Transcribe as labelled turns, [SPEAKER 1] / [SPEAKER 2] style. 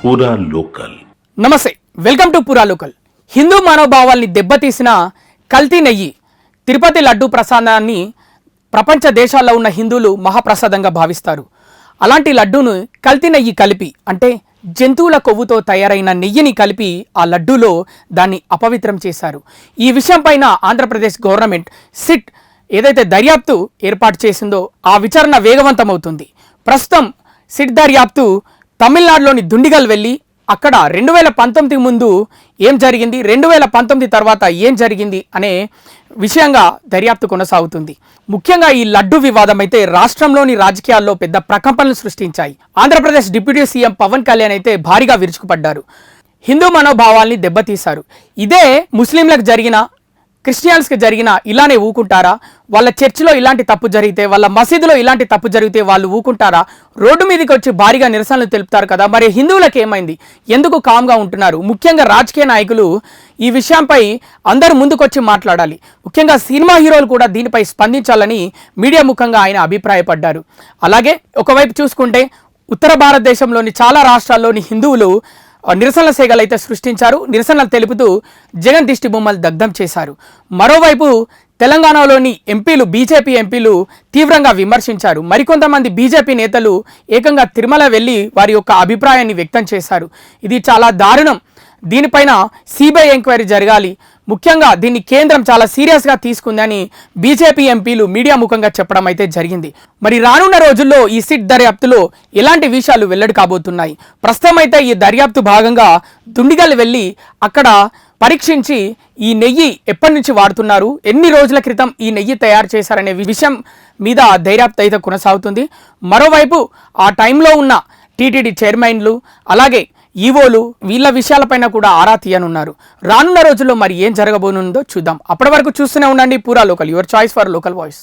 [SPEAKER 1] పూరా లోకల్.
[SPEAKER 2] నమస్తే, welcome to పూరా లోకల్. హిందూ మనోభావాల్ని దెబ్బతీసిన కల్తీ నెయ్యి తిరుపతి లడ్డూ ప్రసాదాన్ని ప్రపంచ దేశాల్లో ఉన్న హిందువులు మహాప్రసాదంగా భావిస్తారు. అలాంటి లడ్డూను కల్తీ నెయ్యి కలిపి, అంటే జంతువుల కొవ్వుతో తయారైన నెయ్యిని కలిపి ఆ లడ్డూలో దాన్ని అపవిత్రం చేశారు. ఈ విషయం పైన ఆంధ్రప్రదేశ్ గవర్నమెంట్ సిట్ ఏదైతే దర్యాప్తు ఏర్పాటు చేసిందో ఆ విచారణ వేగవంతమవుతుంది. ప్రస్తుతం సిట్ దర్యాప్తు తమిళనాడులోని దుండిగల్ వెళ్ళి అక్కడ 2019 ముందు ఏం జరిగింది, 2019 తర్వాత ఏం జరిగింది అనే విషయంగా దర్యాప్తు కొనసాగుతుంది. ముఖ్యంగా ఈ లడ్డు వివాదం అయితే రాష్ట్రంలోని రాజకీయాల్లో పెద్ద ప్రకంపనలు సృష్టించాయి. ఆంధ్రప్రదేశ్ డిప్యూటీ సీఎం పవన్ కళ్యాణ్ అయితే భారీగా విరుచుకుపడ్డారు. హిందూ మనోభావాల్ని దెబ్బతీశారు. ఇదే ముస్లింలకు జరిగిన, క్రిస్టియన్స్కి జరిగిన ఇలానే ఊకుంటారా? వాళ్ళ చర్చిలో ఇలాంటి తప్పు జరిగితే, వాళ్ళ మసీదులో ఇలాంటి తప్పు జరిగితే వాళ్ళు ఊకుంటారా? రోడ్డు మీదకి వచ్చి భారీగా నిరసనలు తెలుపుతారు కదా. మరి హిందువులకు ఏమైంది? ఎందుకు కామ్గా ఉంటున్నారు? ముఖ్యంగా రాజకీయ నాయకులు ఈ విషయంపై అందరూ ముందుకొచ్చి మాట్లాడాలి. ముఖ్యంగా సినిమా హీరోలు కూడా దీనిపై స్పందించాలని మీడియా ముఖంగా ఆయన అభిప్రాయపడ్డారు. అలాగే ఒకవైపు చూసుకుంటే ఉత్తర భారతదేశంలోని చాలా రాష్ట్రాల్లోని హిందువులు నిరసనల సేగలు అయితే సృష్టించారు. నిరసనలు తెలుపుతూ జగన్ దిష్టి బొమ్మలు దగ్ధం చేశారు. మరోవైపు తెలంగాణలోని ఎంపీలు, బీజేపీ ఎంపీలు తీవ్రంగా విమర్శించారు. మరికొంతమంది బీజేపీ నేతలు ఏకంగా తిరుమల వెళ్ళి వారి యొక్క అభిప్రాయాన్ని వ్యక్తం చేశారు. ఇది చాలా దారుణం, దీనిపైన సిబిఐ ఎంక్వైరీ జరగాలి, ముఖ్యంగా దీన్ని కేంద్రం చాలా సీరియస్గా తీసుకుందని బీజేపీ ఎంపీలు మీడియా ముఖంగా చెప్పడం అయితే జరిగింది. మరి రానున్న రోజుల్లో ఈ సిట్ దర్యాప్తులో ఎలాంటి విషయాలు వెల్లడి కాబోతున్నాయి? ప్రస్తుతం అయితే ఈ దర్యాప్తు భాగంగా దుండిగల్ వెళ్ళి అక్కడ పరీక్షించి ఈ నెయ్యి ఎప్పటి నుంచి వాడుతున్నారు, ఎన్ని రోజుల క్రితం ఈ నెయ్యి తయారు చేశారనే విషయం మీద దర్యాప్తు అయితే కొనసాగుతుంది. మరోవైపు ఆ టైంలో ఉన్న టీటీడీ చైర్మన్లు, అలాగే ఈవోలు, వీళ్ళ విషయాలపైన కూడా ఆరా తీయనున్నారు. రానున్న రోజుల్లో మరి ఏం జరగబోనుందో చూద్దాం. అప్పటి వరకు చూస్తూనే ఉండండి పూరా local, your choice for local voice.